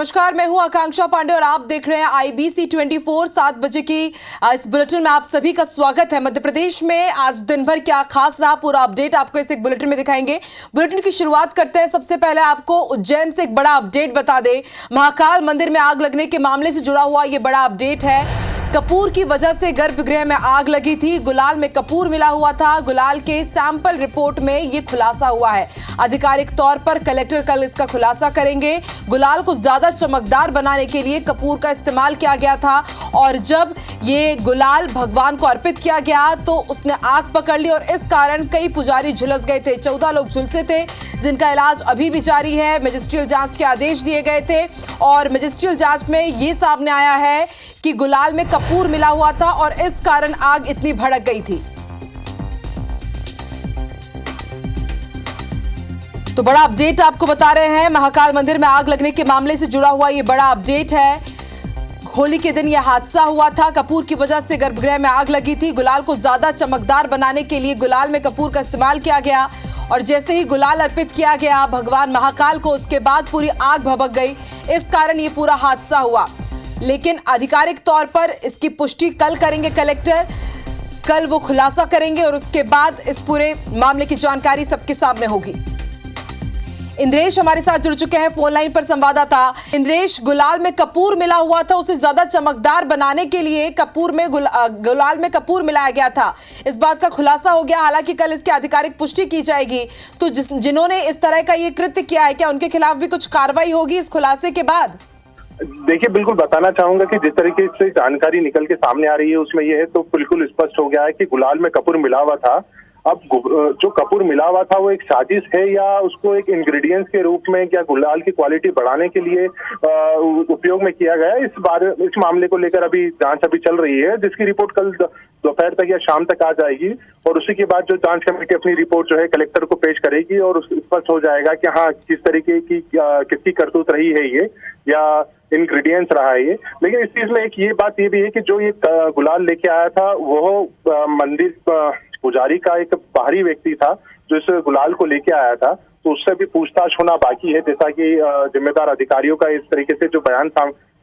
नमस्कार, मैं हूं आकांक्षा पांडे और आप देख रहे हैं IBC 24 7 बजे की इस बुलेटिन में आप सभी का स्वागत है। मध्य प्रदेश में आज दिन भर क्या खास रहा, पूरा अपडेट आपको इस एक बुलेटिन में दिखाएंगे। बुलेटिन की शुरुआत करते हैं। सबसे पहले आपको उज्जैन से एक बड़ा अपडेट बता दें। महाकाल मंदिर में आग लगने के मामले से जुड़ा हुआ ये बड़ा अपडेट है। कपूर की वजह से गर्भगृह में आग लगी थी। गुलाल में कपूर मिला हुआ था। गुलाल के सैंपल रिपोर्ट में ये खुलासा हुआ है। आधिकारिक तौर पर कलेक्टर कल इसका खुलासा करेंगे। गुलाल को ज्यादा चमकदार बनाने के लिए कपूर का इस्तेमाल किया गया था और जब ये गुलाल भगवान को अर्पित किया गया तो उसने आग पकड़ ली और इस कारण कई पुजारी झुलस गए थे। 14 लोग झुलसे थे जिनका इलाज अभी भी जारी है। मजिस्ट्रियल जांच के आदेश दिए गए थे और मजिस्ट्रियल जांच में ये सामने आया है कि गुलाल में कपूर मिला हुआ था और इस कारण आग इतनी भड़क गई थी। तो बड़ा अपडेट आपको बता रहे हैं। महाकाल मंदिर में आग लगने के मामले से जुड़ा हुआ ये बड़ा अपडेट है। होली के दिन यह हादसा हुआ था। कपूर की वजह से गर्भगृह में आग लगी थी। गुलाल को ज्यादा चमकदार बनाने के लिए गुलाल में कपूर का इस्तेमाल किया गया और जैसे ही गुलाल अर्पित किया गया भगवान महाकाल को, उसके बाद पूरी आग भभक गई। इस कारण ये पूरा हादसा हुआ। लेकिन आधिकारिक तौर पर इसकी पुष्टि कल करेंगे कलेक्टर। कल वो खुलासा करेंगे और उसके बाद इस पूरे मामले की जानकारी सबके सामने होगी। इंद्रेश हमारे साथ जुड़ चुके हैं फोन लाइन पर संवाददाता। इंद्रेश, गुलाल में कपूर मिला हुआ था, उसे ज्यादा चमकदार बनाने के लिए गुलाल में कपूर मिलाया गया था। इस बात का खुलासा हो गया। हालांकि कल इसकी आधिकारिक पुष्टि की जाएगी। तो जिन्होंने इस तरह का ये कृत्य किया है, क्या उनके खिलाफ भी कुछ कार्रवाई होगी इस खुलासे के बाद? देखिए, बिल्कुल बताना चाहूंगा कि जिस तरीके से जानकारी निकल के सामने आ रही है उसमें यह है तो बिल्कुल स्पष्ट हो गया है कि गुलाल में कपूर मिला हुआ था। अब जो कपूर मिला हुआ था वो एक साजिश है या उसको एक इंग्रेडिएंट्स के रूप में क्या गुलाल की क्वालिटी बढ़ाने के लिए उपयोग में किया गया है, इस मामले को लेकर अभी जांच अभी चल रही है, जिसकी रिपोर्ट कल दोपहर तक या शाम तक आ जाएगी और उसी के बाद जो जांच कमेटी अपनी रिपोर्ट जो है कलेक्टर को पेश करेगी और स्पष्ट हो जाएगा कि हाँ किस तरीके की किसकी करतूत रही है ये या इंग्रेडिएंट्स रहा है ये। लेकिन इस चीज में एक ये बात ये भी है कि जो ये गुलाल लेके आया था वो मंदिर पुजारी का एक बाहरी व्यक्ति था जो इस गुलाल को लेके आया था, तो उससे भी पूछताछ होना बाकी है। जैसा कि जिम्मेदार अधिकारियों का इस तरीके से जो बयान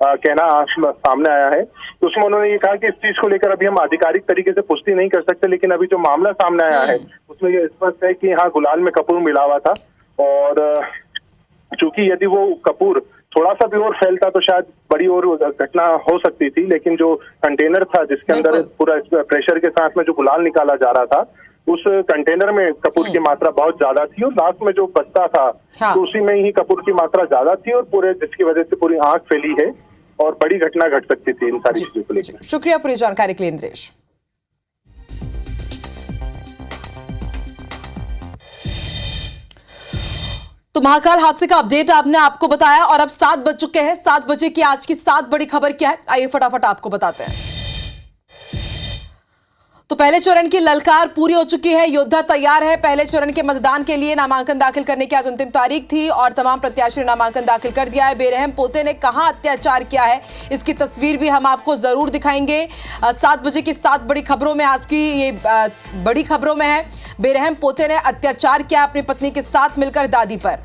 कहना सामने आया है तो उसमें उन्होंने ये कहा कि इस चीज को लेकर अभी हम आधिकारिक तरीके से पुष्टि नहीं कर सकते, लेकिन अभी जो मामला सामने आया है उसमें ये स्पष्ट है कि हाँ गुलाल में कपूर मिला हुआ था और चूंकि यदि वो कपूर थोड़ा सा भी और फैलता तो शायद बड़ी और घटना हो सकती थी, लेकिन जो कंटेनर था जिसके अंदर पूरा प्रेशर के साथ में जो गुलाल निकाला जा रहा था उस कंटेनर में कपूर की मात्रा बहुत ज्यादा थी और लास्ट में जो बचता था तो उसी में ही कपूर की मात्रा ज्यादा थी और पूरे जिसकी वजह से पूरी आग फैली है और बड़ी घटना घट सकती थी इन सारी चीजों को लेकर। शुक्रिया पूरी जानकारी के लिए इंद्रेश। तो महाकाल हादसे का अपडेट आपको बताया और अब 7 बज चुके हैं। 7 बजे की आज की 7 बड़ी खबर क्या है, आइए फटाफट आपको बताते हैं। तो पहले चरण की ललकार पूरी हो चुकी है। योद्धा तैयार है। पहले चरण के मतदान के लिए नामांकन दाखिल करने की आज अंतिम तारीख थी और तमाम प्रत्याशियों ने नामांकन दाखिल कर दिया है। बेरहम पोते ने कहां अत्याचार किया है इसकी तस्वीर भी हम आपको जरूर दिखाएंगे। 7 बजे की 7 बड़ी खबरों में आज की ये बड़ी खबरों में है, बेरहम पोते ने अत्याचार किया अपनी पत्नी के साथ मिलकर दादी पर।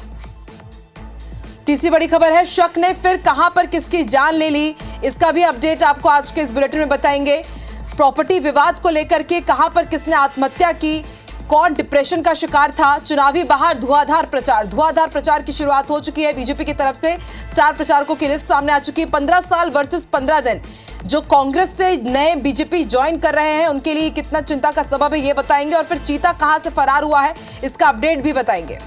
तीसरी बड़ी खबर है, शक ने फिर कहां पर किसकी जान ले ली, इसका भी अपडेट आपको आज के इस बुलेटिन में बताएंगे। प्रॉपर्टी विवाद को लेकर के कहां पर किसने आत्महत्या की, कौन डिप्रेशन का शिकार था, चुनावी बहार धुआंधार प्रचार की शुरुआत हो चुकी है। बीजेपी की तरफ से स्टार प्रचारकों की लिस्ट सामने आ चुकी है। 15 साल वर्सेस 15 दिन जो कांग्रेस से नए बीजेपी ज्वाइन कर रहे हैं उनके लिए कितना चिंता का सबब है ये बताएंगे और फिर चीता कहां से फरार हुआ है इसका अपडेट भी बताएंगे।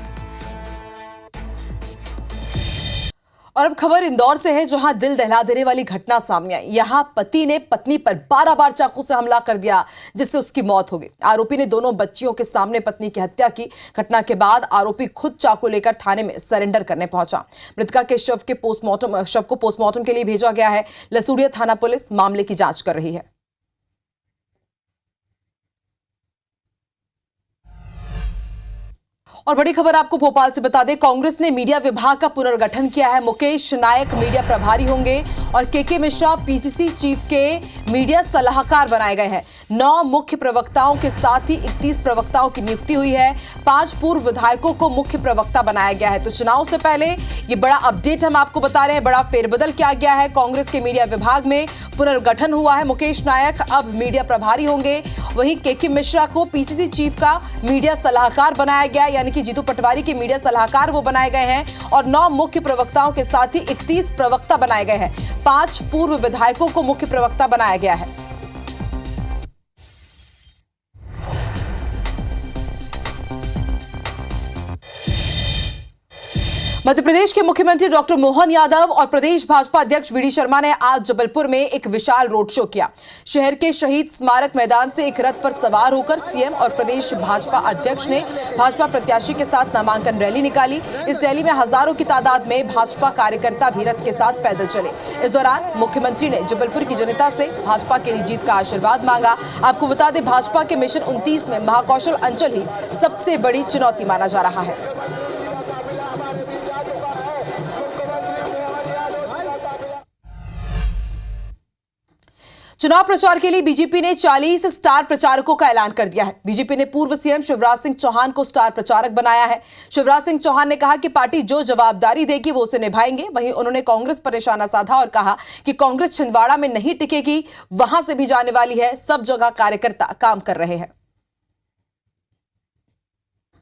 और अब खबर इंदौर से है जहां दिल दहला देने वाली घटना सामने आई। यहां पति ने पत्नी पर 12 बार चाकू से हमला कर दिया जिससे उसकी मौत हो गई। आरोपी ने दोनों बच्चियों के सामने पत्नी की हत्या की। घटना के बाद आरोपी खुद चाकू लेकर थाने में सरेंडर करने पहुंचा। मृतका के शव को पोस्टमार्टम के लिए भेजा गया है। लसूड़िया थाना पुलिस मामले की जांच कर रही है। और बड़ी खबर आपको भोपाल से बता दें, कांग्रेस ने मीडिया विभाग का पुनर्गठन किया है। मुकेश नायक मीडिया प्रभारी होंगे और केके मिश्रा पीसीसी चीफ के मीडिया सलाहकार बनाए गए हैं। 9 मुख्य प्रवक्ताओं के साथ ही 31 प्रवक्ताओं की नियुक्ति हुई है। 5 पूर्व विधायकों को मुख्य प्रवक्ता बनाया गया है। तो चुनाव से पहले ये बड़ा अपडेट हम आपको बता रहे हैं, बड़ा फेरबदल किया गया है। कांग्रेस के मीडिया विभाग में पुनर्गठन हुआ है। मुकेश नायक अब मीडिया प्रभारी होंगे। वहीं केके मिश्रा को पीसीसी चीफ का मीडिया सलाहकार बनाया गया, यानी कि जीतू पटवारी के मीडिया सलाहकार वो बनाए गए हैं। और 9 मुख्य प्रवक्ताओं के साथ ही 31 प्रवक्ता बनाए गए हैं। 5 पूर्व विधायकों को मुख्य प्रवक्ता बनाया गया है। मध्य प्रदेश के मुख्यमंत्री डॉक्टर मोहन यादव और प्रदेश भाजपा अध्यक्ष वीडी शर्मा ने आज जबलपुर में एक विशाल रोड शो किया। शहर के शहीद स्मारक मैदान से एक रथ पर सवार होकर सीएम और प्रदेश भाजपा अध्यक्ष ने भाजपा प्रत्याशी के साथ नामांकन रैली निकाली। इस रैली में हजारों की तादाद में भाजपा कार्यकर्ता भी रथ के साथ पैदल चले। इस दौरान मुख्यमंत्री ने जबलपुर की जनता से भाजपा के लिए जीत का आशीर्वाद मांगा। आपको बता दें, भाजपा के मिशन 29 में महाकौशल अंचल ही सबसे बड़ी चुनौती माना जा रहा है। चुनाव प्रचार के लिए बीजेपी ने 40 स्टार प्रचारकों का ऐलान कर दिया है। बीजेपी ने पूर्व सीएम शिवराज सिंह चौहान को स्टार प्रचारक बनाया है। शिवराज सिंह चौहान ने कहा कि पार्टी जो जवाबदारी देगी वो उसे निभाएंगे। वहीं उन्होंने कांग्रेस पर निशाना साधा और कहा कि कांग्रेस छिंदवाड़ा में नहीं टिकेगी, वहां से भी जाने वाली है। सब जगह कार्यकर्ता काम कर रहे हैं।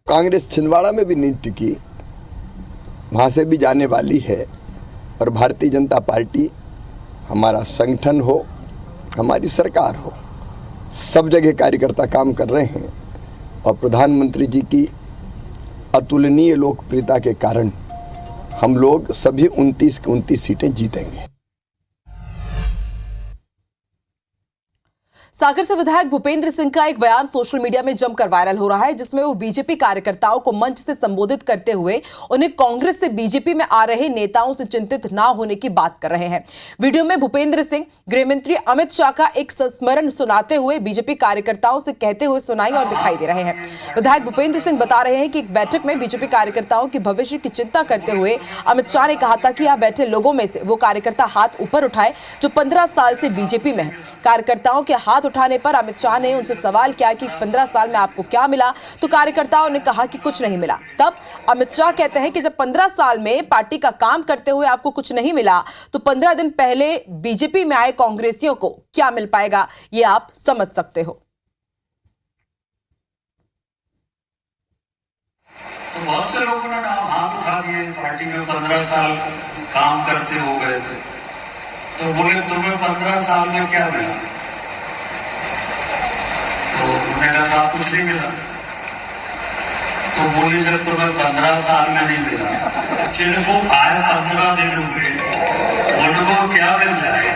कांग्रेस छिंदवाड़ा में भी नहीं टिकी, वहां से भी जाने वाली है। और भारतीय जनता पार्टी हमारा संगठन हो, हमारी सरकार हो, सब जगह कार्यकर्ता काम कर रहे हैं। और प्रधानमंत्री जी की अतुलनीय लोकप्रियता के कारण हम लोग सभी 29 की 29 सीटें जीतेंगे। सागर से विधायक भूपेंद्र सिंह का एक बयान सोशल मीडिया में जमकर वायरल हो रहा है, जिसमें वो बीजेपी कार्यकर्ताओं को मंच से संबोधित करते हुए उन्हें कांग्रेस से बीजेपी में आ रहे नेताओं से चिंतित ना होने की बात कर रहे हैं। वीडियो में भूपेंद्र सिंह गृहमंत्री अमित शाह का एक संस्मरण सुनाते हुए बीजेपी कार्यकर्ताओं से कहते हुए सुनाई और दिखाई दे रहे हैं। विधायक भूपेंद्र सिंह बता रहे हैं कि एक बैठक में बीजेपी कार्यकर्ताओं के भविष्य की चिंता करते हुए अमित शाह ने कहा था कि यहाँ बैठे लोगों में से वो कार्यकर्ता हाथ ऊपर उठाए जो 15 साल से बीजेपी में है। कार्यकर्ताओं के हाथ उठाने पर अमित शाह ने उनसे सवाल किया कि 15 साल में आपको क्या मिला, तो कार्यकर्ताओं ने कहा कि कुछ नहीं मिला। तब अमित शाह कहते हैं कि जब 15 साल में पार्टी का काम करते हुए आपको कुछ नहीं मिला, तो 15 दिन पहले बीजेपी में आए कांग्रेसियों को क्या मिल पाएगा, ये आप समझ सकते हो। तो बहुत से लोगों ने हाथ उठा दिए, पार्टी में 15 साल काम करते हो गए थे, तो बोले तुम्हें 15 साल में क्या मिला? तो उन्होंने कहा कुछ नहीं मिला। तो बोले जब तुम्हें 15 साल में नहीं मिला, जिनको आए 15 दिन हुए उनको क्या मिल जाएगा?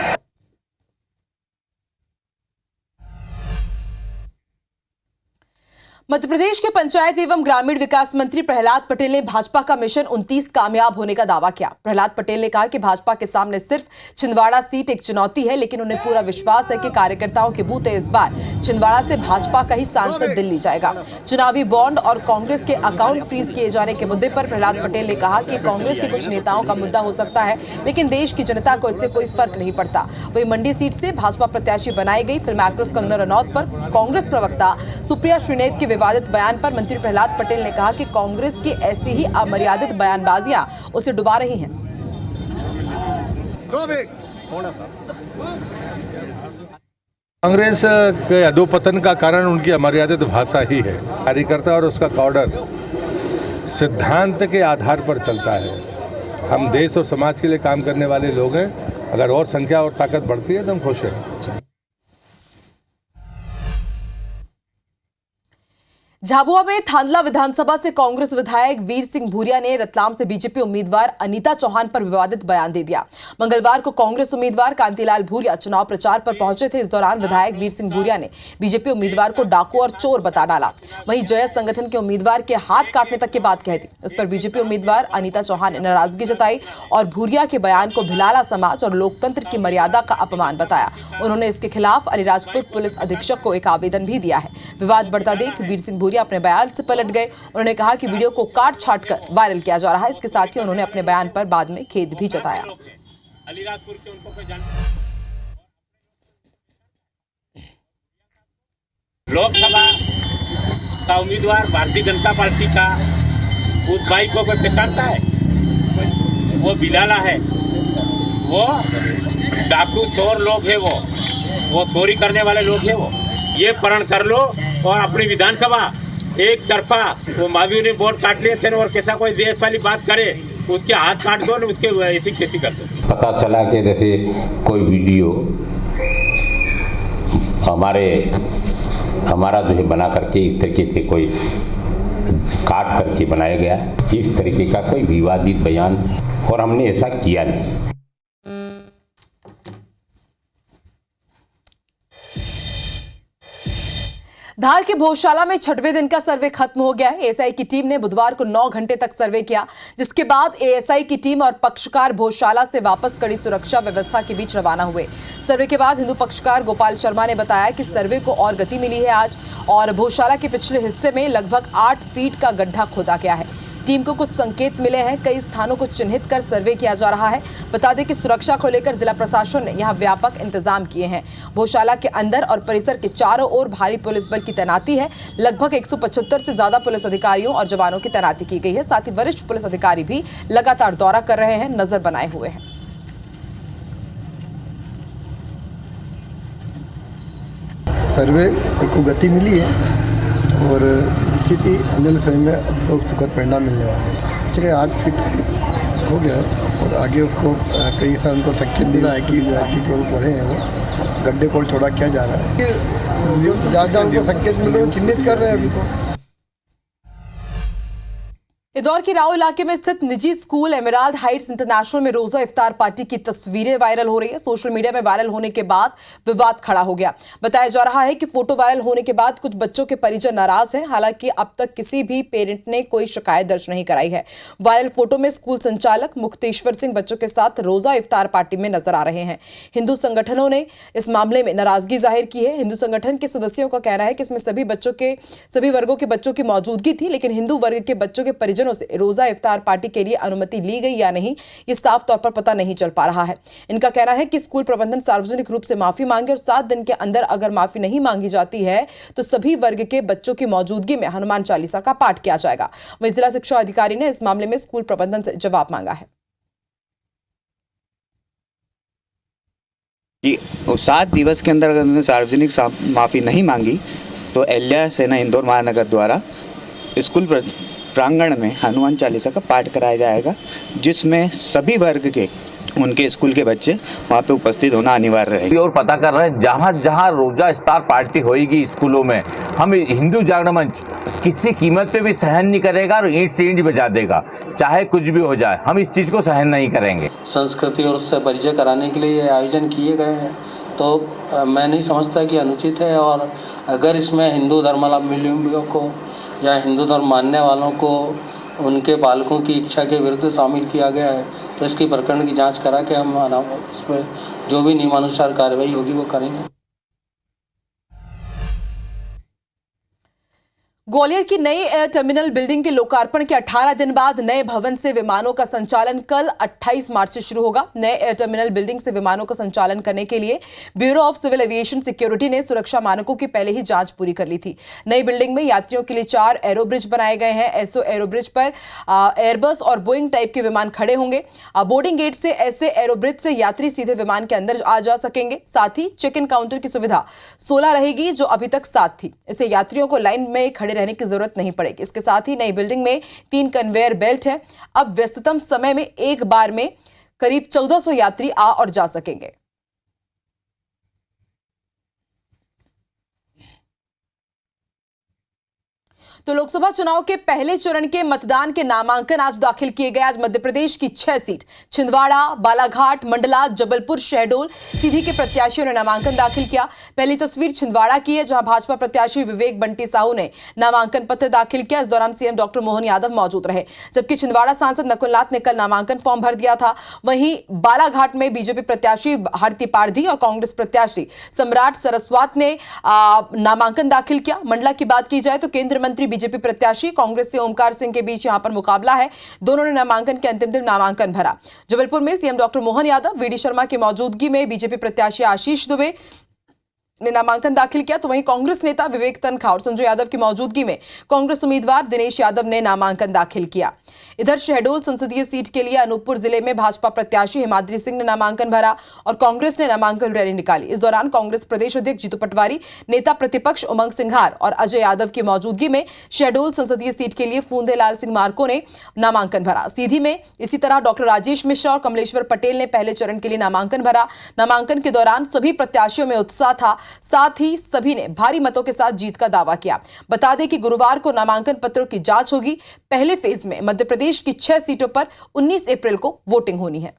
मध्य प्रदेश के पंचायत एवं ग्रामीण विकास मंत्री प्रहलाद पटेल ने भाजपा का मिशन 29 कामयाब होने का दावा किया। प्रहलाद पटेल ने कहा कि भाजपा के सामने सिर्फ छिंदवाड़ा सीट एक चुनौती है, लेकिन उन्हें पूरा विश्वास है कि कार्यकर्ताओं के बूते इस बार छिंदवाड़ा से भाजपा का ही सांसद दिल्ली जाएगा। चुनावी बॉन्ड और कांग्रेस के अकाउंट फ्रीज किए जाने के मुद्दे पर प्रहलाद पटेल ने कहा कि कांग्रेस के कुछ नेताओं का मुद्दा हो सकता है, लेकिन देश की जनता को इससे कोई फर्क नहीं पड़ता। वही मंडी सीट से भाजपा प्रत्याशी बनाई गई फिल्म एक्ट्रेस कंगना रनौत पर कांग्रेस प्रवक्ता सुप्रिया श्रीनेत के विवादित बयान पर मंत्री प्रहलाद पटेल ने कहा कि कांग्रेस की ऐसी ही अमर्यादित बयानबाजियां उसे डुबा रही हैं। कांग्रेस के अधोपतन का कारण उनकी अमर्यादित भाषा ही है। कार्यकर्ता और उसका कॉर्डर सिद्धांत के आधार पर चलता है। हम देश और समाज के लिए काम करने वाले लोग हैं। अगर और संख्या और ताकत बढ़ती है तो हम खुश हैं। झाबुआ में थांदला विधानसभा से कांग्रेस विधायक वीर सिंह भूरिया ने रतलाम से बीजेपी उम्मीदवार अनीता चौहान पर विवादित बयान दे दिया। मंगलवार को कांग्रेस उम्मीदवार कांतिलाल भूरिया चुनाव प्रचार पर पहुंचे थे। इस दौरान विधायक वीर सिंह भूरिया ने बीजेपी उम्मीदवार को डाकू और चोर बता डाला। वहीं जयस संगठन के उम्मीदवार के हाथ काटने तक की बात कह दी। इस पर बीजेपी उम्मीदवार अनीता चौहान ने नाराजगी जताई और भूरिया के बयान को भिलाला समाज और लोकतंत्र की मर्यादा का अपमान बताया। उन्होंने इसके खिलाफ अलीराजपुर पुलिस अधीक्षक को एक आवेदन भी दिया है। विवाद बढ़ता देख वीर सिंह भूरिया अपने बयान से पलट गए। उन्होंने कहा कि वीडियो को काट छाट कर वायरल किया जा रहा है। इसके साथ ही उन्होंने अपने बयान पर बाद में खेद भी जताया। लोकसभा का उम्मीदवार भारतीय जनता पार्टी का उस भाई को कोई पहचानता है? वो बिलाला है, वो डाकू चोर लोग है, वो चोरी करने वाले लोग हैं। वो ये प्रण कर लो और अपनी विधानसभा एक तरफा वो मावी ने वोट काट लिए थे और कैसा कोई देश वाली बात करे उसके हाथ काट दो और उसके ऐसी खेती कर दो। पता चला कि जैसे कोई वीडियो हमारा जो है बना करके इस तरीके से कोई काट करके बनाया गया, इस तरीके का कोई विवादित बयान, और हमने ऐसा किया नहीं। धार के भोजशाला में 6वें दिन का सर्वे खत्म हो गया है। एएसआई की टीम ने बुधवार को 9 घंटे तक सर्वे किया, जिसके बाद एएसआई की टीम और पक्षकार भोजशाला से वापस कड़ी सुरक्षा व्यवस्था के बीच रवाना हुए। सर्वे के बाद हिंदू पक्षकार गोपाल शर्मा ने बताया कि सर्वे को और गति मिली है आज, और भोजशाला के पिछले हिस्से में लगभग 8 फीट का गड्ढा खोदा गया है। टीम को कुछ संकेत मिले हैं, कई स्थानों को चिन्हित कर सर्वे किया जा रहा है। बता दें कि सुरक्षा को लेकर जिला प्रशासन ने यहां व्यापक इंतजाम किए हैं। भोजशाला के अंदर और परिसर के चारों ओर भारी पुलिस बल की तैनाती है। लगभग 175 से ज्यादा पुलिस अधिकारियों और जवानों की तैनाती की गई है। साथ ही वरिष्ठ पुलिस अधिकारी भी लगातार दौरा कर रहे हैं, नजर बनाए हुए हैं। सर्वे को गति मिली है और निश्चित ही आने समय में अब लोग सुखद परिणाम मिलने वाले हैं। चलिए 8 फीट हो गया और आगे उसको कई साल उनको संकेत मिला है कि आगे की ओर बढ़े हैं, वो गड्ढे को थोड़ा किया जा रहा है। जो जहाँ उनको संकेत मिले वो चिन्हित कर रहे हैं अभी तो। इंदौर के राव इलाके में स्थित निजी स्कूल एमराल्ड हाइट्स इंटरनेशनल में रोजा इफ्तार पार्टी की तस्वीरें वायरल हो रही है। सोशल मीडिया में वायरल होने के बाद विवाद खड़ा हो गया। बताया जा रहा है कि फोटो वायरल होने के बाद कुछ बच्चों के परिजन नाराज हैं। हालांकि अब तक किसी भी पेरेंट ने कोई शिकायत दर्ज नहीं कराई है। वायरल फोटो में स्कूल संचालक मुक्तेश्वर सिंह बच्चों के साथ रोजा इफ्तार पार्टी में नजर आ रहे हैं। हिंदू संगठनों ने इस मामले में नाराजगी जाहिर की है। हिंदू संगठन के सदस्यों का कहना है कि इसमें सभी वर्गों के बच्चों की मौजूदगी थी, लेकिन हिंदू वर्ग के बच्चों के परिजनों से रोजा इफ्तार पार्टी के लिए अनुमति ली गई या नहीं, ये साफ तौर पर पता नहीं चल पा रहा है। इनका कहना है कि स्कूल प्रबंधन सार्वजनिक रूप से माफी मांगे और 7 दिन के अंदर अगर माफी नहीं मांगी जाती है तो सभी वर्ग के बच्चों की मौजूदगी में हनुमान चालीसा का पाठ किया जाएगा। वहीं जिला शिक्षा अधिकारी ने इस मामले में स्कूल प्रबंधन से जवाब मांगा है। जी 7 दिवस के अंदर अगर उन्होंने सार्वजनिक माफ़ी नहीं मांगी तो एल्या सेना इंदौर महानगर द्वारा स्कूल प्रांगण में हनुमान चालीसा का पाठ कराया जाएगा, जिसमें सभी वर्ग के उनके स्कूल के बच्चे वहाँ पे उपस्थित होना अनिवार्य है। और पता कर रहे हैं जहाँ जहाँ रोजा इफ्तार पार्टी होगी स्कूलों में, हम हिंदू जागरण मंच किसी कीमत पे भी सहन नहीं करेगा और ईंट से ईंट बजा देगा, चाहे कुछ भी हो जाए, हम इस चीज़ को सहन नहीं करेंगे। संस्कृति और उससे परिचय कराने के लिए ये आयोजन किए गए हैं, तो मैं नहीं समझता कि अनुचित है। और अगर इसमें हिंदू धर्मावलंबियों को या हिंदू धर्म मानने वालों को उनके पालकों की इच्छा के विरुद्ध शामिल किया गया है तो इसकी प्रकरण की जांच करा के हम उसमें जो भी नियमानुसार कार्रवाई होगी वो करेंगे। ग्वालियर की नई एयर टर्मिनल बिल्डिंग के लोकार्पण के 18 दिन बाद नए भवन से विमानों का संचालन कल 28 मार्च से शुरू होगा। नए एयर टर्मिनल बिल्डिंग से विमानों का संचालन करने के लिए bureau of civil aviation security ने सुरक्षा मानकों की पहले ही जांच पूरी कर ली थी। नई बिल्डिंग में यात्रियों के लिए 4 एरो ब्रिज बनाए गए हैं। एसओ एरो ब्रिज पर एयरबस और बोइंग टाइप के विमान खड़े होंगे। बोर्डिंग गेट से ऐसे एरो ब्रिज से यात्री सीधे विमान के अंदर आ जा सकेंगे। साथ ही चेक इन काउंटर की सुविधा 16 रहेगी, जो अभी तक 7 थी। इससे यात्रियों को लाइन में खड़े रहने की जरूरत नहीं पड़ेगी। इसके साथ ही नई बिल्डिंग में 3 कन्वेयर बेल्ट है। अब व्यस्ततम समय में एक बार में करीब 1400 यात्री आ और जा सकेंगे। तो लोकसभा चुनाव के पहले चरण के मतदान के नामांकन आज दाखिल किए गए। आज मध्य प्रदेश की 6 सीट छिंदवाड़ा, बालाघाट, मंडला, जबलपुर, शहडोल सीधी के प्रत्याशियों ने नामांकन दाखिल किया। पहली तस्वीर छिंदवाड़ा की है, जहां भाजपा प्रत्याशी विवेक बंटी साहू ने नामांकन पत्र दाखिल किया। इस दौरान सीएम डॉक्टर मोहन यादव मौजूद रहे, जबकि छिंदवाड़ा सांसद नकुलनाथ ने कल नामांकन फॉर्म भर दिया था। वहीं बालाघाट में बीजेपी प्रत्याशी भारती पारधी और कांग्रेस प्रत्याशी सम्राट सरस्वत ने नामांकन दाखिल किया। मंडला की बात की जाए तो केंद्रीय मंत्री बीजेपी प्रत्याशी कांग्रेस से ओमकार सिंह के बीच यहां पर मुकाबला है। दोनों ने नामांकन के अंतिम दिन नामांकन भरा। जबलपुर में सीएम डॉक्टर मोहन यादव, वीडी शर्मा की मौजूदगी में बीजेपी प्रत्याशी आशीष दुबे, ने नामांकन दाखिल किया, तो वहीं कांग्रेस नेता विवेक तनखा और संजय यादव की मौजूदगी में कांग्रेस उम्मीदवार दिनेश यादव ने नामांकन दाखिल किया। इधर शहडोल संसदीय सीट के लिए अनूपपुर जिले में भाजपा प्रत्याशी हिमाद्री सिंह ने नामांकन भरा और कांग्रेस ने नामांकन रैली निकाली। इस दौरान कांग्रेस प्रदेश अध्यक्ष जीतू पटवारी, नेता प्रतिपक्ष उमंग सिंघार और अजय यादव की मौजूदगी में शहडोल संसदीय सीट के लिए फूंदेलाल सिंह मार्को ने नामांकन भरा। सीधी में इसी तरह डॉक्टर राजेश मिश्रा और कमलेश्वर पटेल ने पहले चरण के लिए नामांकन भरा। नामांकन के दौरान सभी प्रत्याशियों में उत्साह था, साथ ही सभी ने भारी मतों के साथ जीत का दावा किया। बता दें कि गुरुवार को नामांकन पत्रों की जांच होगी। पहले फेज में मध्य प्रदेश की 6 सीटों पर 19 अप्रैल को वोटिंग होनी है।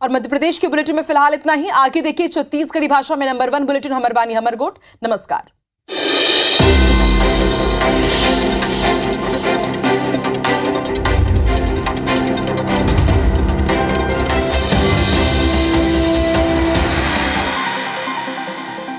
और मध्य प्रदेश के बुलेटिन में फिलहाल इतना ही। आगे देखिए छत्तीसगढ़ी भाषा में नंबर 1 बुलेटिन हमर बानी हमर गोठ। नमस्कार।